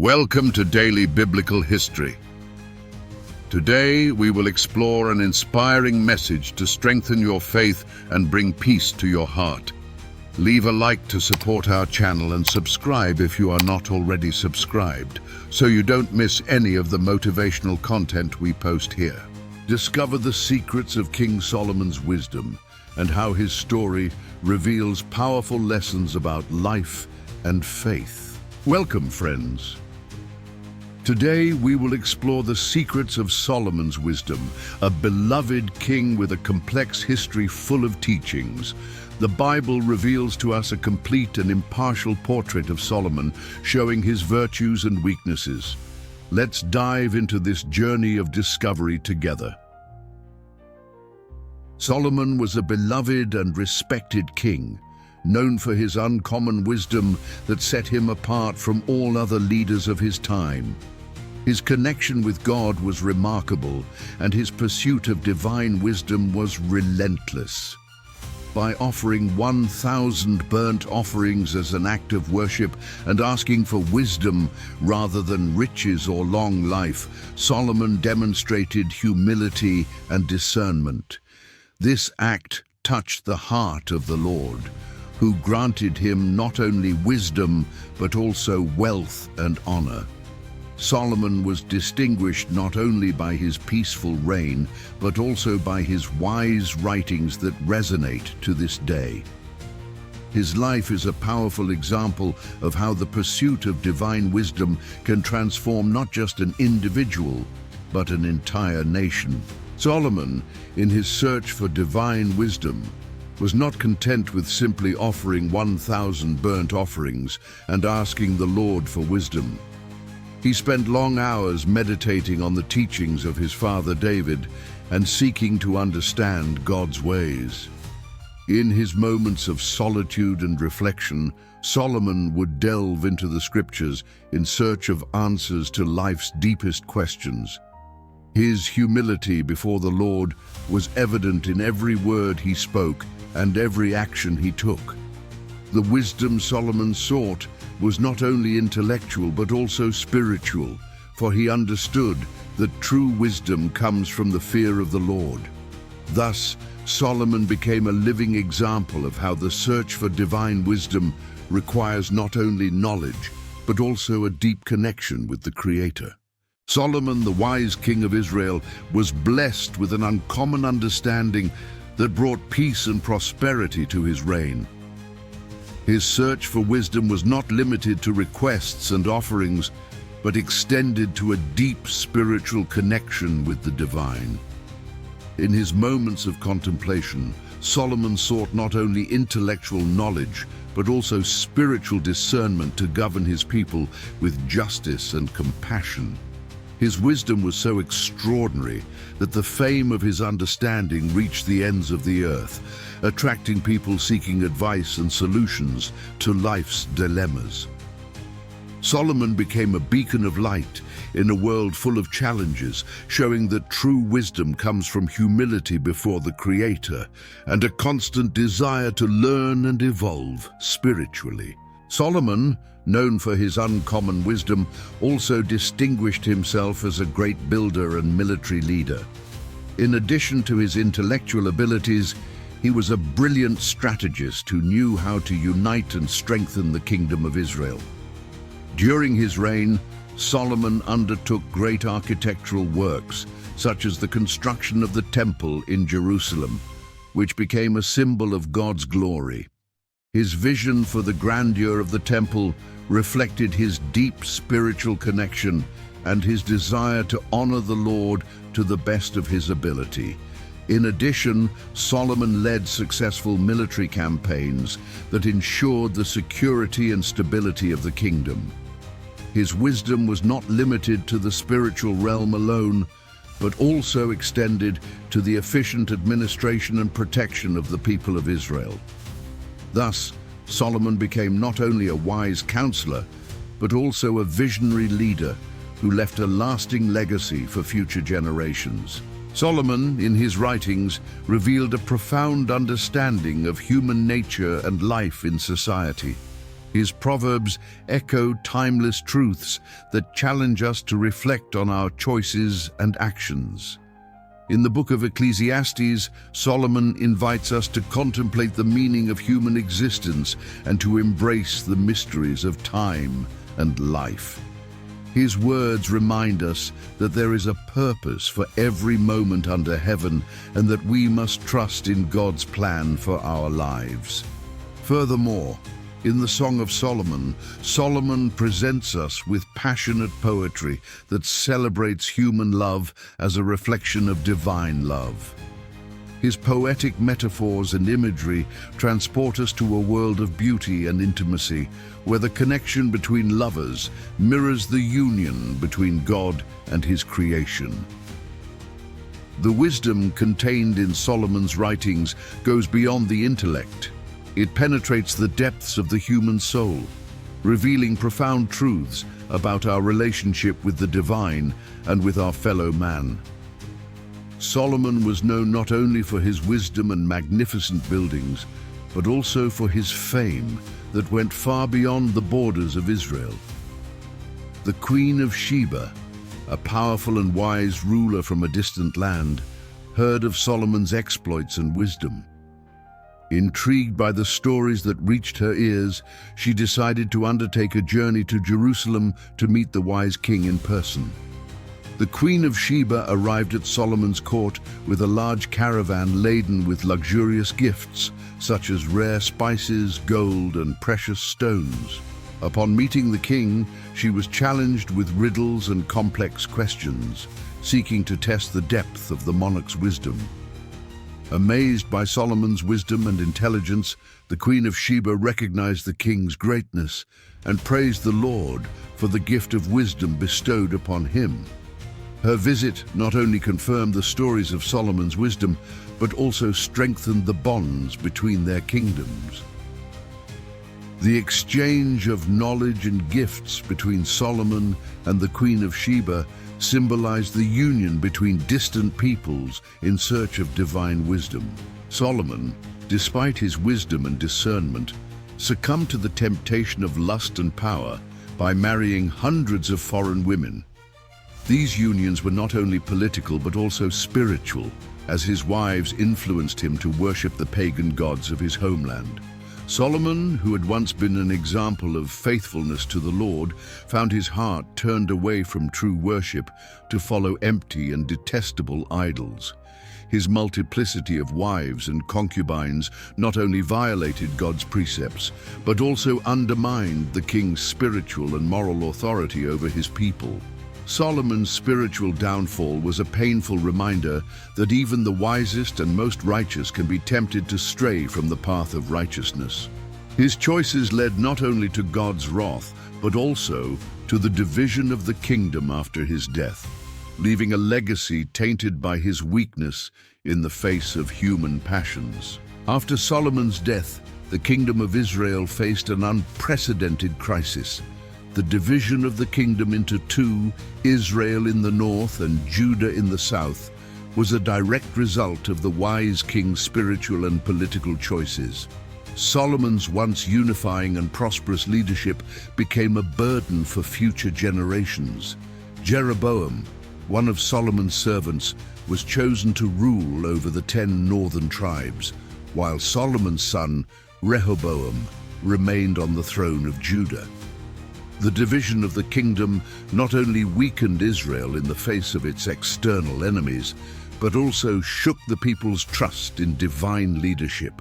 Welcome to Daily Biblical History. Today, we will explore an inspiring message to strengthen your faith and bring peace to your heart. Leave a like to support our channel and subscribe if you are not already subscribed, so you don't miss any of the motivational content we post here. Discover the secrets of King Solomon's wisdom and how his story reveals powerful lessons about life and faith. Welcome, friends. Today, we will explore the secrets of Solomon's wisdom, a beloved king with a complex history full of teachings. The Bible reveals to us a complete and impartial portrait of Solomon, showing his virtues and weaknesses. Let's dive into this journey of discovery together. Solomon was a beloved and respected king, known for his uncommon wisdom that set him apart from all other leaders of his time. His connection with God was remarkable, and his pursuit of divine wisdom was relentless. By offering 1,000 burnt offerings as an act of worship and asking for wisdom rather than riches or long life, Solomon demonstrated humility and discernment. This act touched the heart of the Lord, who granted him not only wisdom but also wealth and honor. Solomon was distinguished not only by his peaceful reign, but also by his wise writings that resonate to this day. His life is a powerful example of how the pursuit of divine wisdom can transform not just an individual, but an entire nation. Solomon, in his search for divine wisdom, was not content with simply offering 1,000 burnt offerings and asking the Lord for wisdom. He spent long hours meditating on the teachings of his father David and seeking to understand God's ways. In his moments of solitude and reflection, Solomon would delve into the scriptures in search of answers to life's deepest questions. His humility before the Lord was evident in every word he spoke and every action he took. The wisdom Solomon sought was not only intellectual but also spiritual, for he understood that true wisdom comes from the fear of the Lord. Thus, Solomon became a living example of how the search for divine wisdom requires not only knowledge, but also a deep connection with the Creator. Solomon, the wise king of Israel, was blessed with an uncommon understanding that brought peace and prosperity to his reign. His search for wisdom was not limited to requests and offerings, but extended to a deep spiritual connection with the divine. In his moments of contemplation, Solomon sought not only intellectual knowledge, but also spiritual discernment to govern his people with justice and compassion. His wisdom was so extraordinary that the fame of his understanding reached the ends of the earth, attracting people seeking advice and solutions to life's dilemmas. Solomon became a beacon of light in a world full of challenges, showing that true wisdom comes from humility before the Creator and a constant desire to learn and evolve spiritually. Solomon, known for his uncommon wisdom, also distinguished himself as a great builder and military leader. In addition to his intellectual abilities, he was a brilliant strategist who knew how to unite and strengthen the kingdom of Israel. During his reign, Solomon undertook great architectural works, such as the construction of the temple in Jerusalem, which became a symbol of God's glory. His vision for the grandeur of the temple reflected his deep spiritual connection and his desire to honor the Lord to the best of his ability. In addition, Solomon led successful military campaigns that ensured the security and stability of the kingdom. His wisdom was not limited to the spiritual realm alone, but also extended to the efficient administration and protection of the people of Israel. Thus, Solomon became not only a wise counselor, but also a visionary leader who left a lasting legacy for future generations. Solomon, in his writings, revealed a profound understanding of human nature and life in society. His Proverbs echo timeless truths that challenge us to reflect on our choices and actions. In the book of Ecclesiastes, Solomon invites us to contemplate the meaning of human existence and to embrace the mysteries of time and life. His words remind us that there is a purpose for every moment under heaven and that we must trust in God's plan for our lives. Furthermore, in the Song of Solomon, Solomon presents us with passionate poetry that celebrates human love as a reflection of divine love. His poetic metaphors and imagery transport us to a world of beauty and intimacy, where the connection between lovers mirrors the union between God and his creation. The wisdom contained in Solomon's writings goes beyond the intellect. It penetrates the depths of the human soul, revealing profound truths about our relationship with the divine and with our fellow man. Solomon was known not only for his wisdom and magnificent buildings, but also for his fame that went far beyond the borders of Israel. The Queen of Sheba, a powerful and wise ruler from a distant land, heard of Solomon's exploits and wisdom. Intrigued by the stories that reached her ears, she decided to undertake a journey to Jerusalem to meet the wise king in person. The Queen of Sheba arrived at Solomon's court with a large caravan laden with luxurious gifts, such as rare spices, gold, and precious stones. Upon meeting the king, she was challenged with riddles and complex questions, seeking to test the depth of the monarch's wisdom. Amazed by Solomon's wisdom and intelligence, the Queen of Sheba recognized the king's greatness and praised the Lord for the gift of wisdom bestowed upon him. Her visit not only confirmed the stories of Solomon's wisdom, but also strengthened the bonds between their kingdoms. The exchange of knowledge and gifts between Solomon and the Queen of Sheba symbolized the union between distant peoples in search of divine wisdom. Solomon, despite his wisdom and discernment, succumbed to the temptation of lust and power by marrying hundreds of foreign women. These unions were not only political but also spiritual, as his wives influenced him to worship the pagan gods of his homeland. Solomon, who had once been an example of faithfulness to the Lord, found his heart turned away from true worship to follow empty and detestable idols. His multiplicity of wives and concubines not only violated God's precepts, but also undermined the king's spiritual and moral authority over his people. Solomon's spiritual downfall was a painful reminder that even the wisest and most righteous can be tempted to stray from the path of righteousness. His choices led not only to God's wrath, but also to the division of the kingdom after his death, leaving a legacy tainted by his weakness in the face of human passions. After Solomon's death, the kingdom of Israel faced an unprecedented crisis. The division of the kingdom into two, Israel in the north and Judah in the south, was a direct result of the wise king's spiritual and political choices. Solomon's once unifying and prosperous leadership became a burden for future generations. Jeroboam, one of Solomon's servants, was chosen to rule over the 10 northern tribes, while Solomon's son, Rehoboam, remained on the throne of Judah. The division of the kingdom not only weakened Israel in the face of its external enemies, but also shook the people's trust in divine leadership.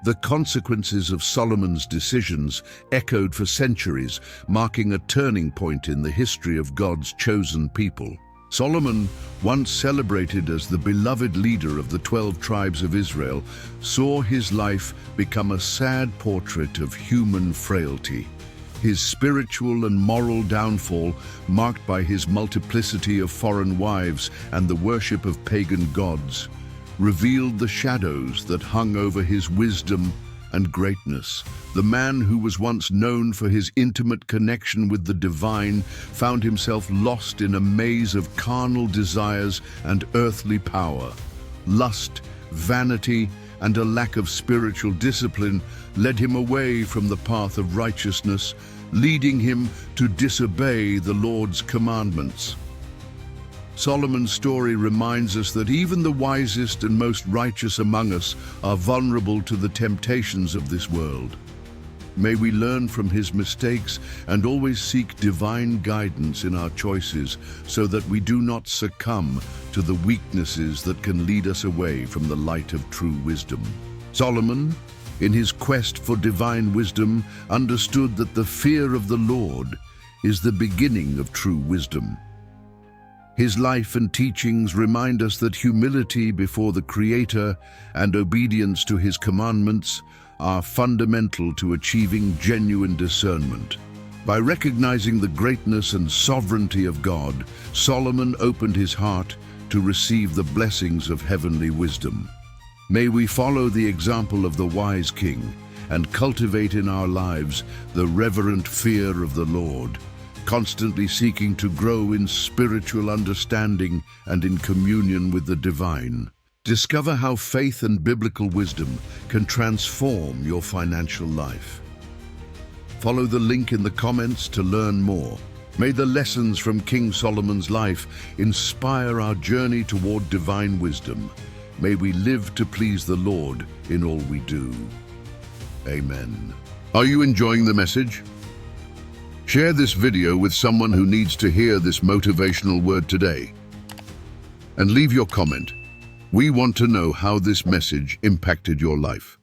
The consequences of Solomon's decisions echoed for centuries, marking a turning point in the history of God's chosen people. Solomon, once celebrated as the beloved leader of the 12 tribes of Israel, saw his life become a sad portrait of human frailty. His spiritual and moral downfall, marked by his multiplicity of foreign wives and the worship of pagan gods, revealed the shadows that hung over his wisdom and greatness. The man who was once known for his intimate connection with the divine found himself lost in a maze of carnal desires and earthly power. Lust, vanity, and a lack of spiritual discipline led him away from the path of righteousness, leading him to disobey the Lord's commandments. Solomon's story reminds us that even the wisest and most righteous among us are vulnerable to the temptations of this world. May we learn from his mistakes and always seek divine guidance in our choices so that we do not succumb to the weaknesses that can lead us away from the light of true wisdom. Solomon, in his quest for divine wisdom, understood that the fear of the Lord is the beginning of true wisdom. His life and teachings remind us that humility before the Creator and obedience to his commandments are fundamental to achieving genuine discernment. By recognizing the greatness and sovereignty of God, Solomon opened his heart to receive the blessings of heavenly wisdom. May we follow the example of the wise king and cultivate in our lives the reverent fear of the Lord, constantly seeking to grow in spiritual understanding and in communion with the divine. Discover how faith and biblical wisdom can transform your financial life. Follow the link in the comments to learn more. May the lessons from King Solomon's life inspire our journey toward divine wisdom. May we live to please the Lord in all we do. Amen. Are you enjoying the message? Share this video with someone who needs to hear this motivational word today. And leave your comment. We want to know how this message impacted your life.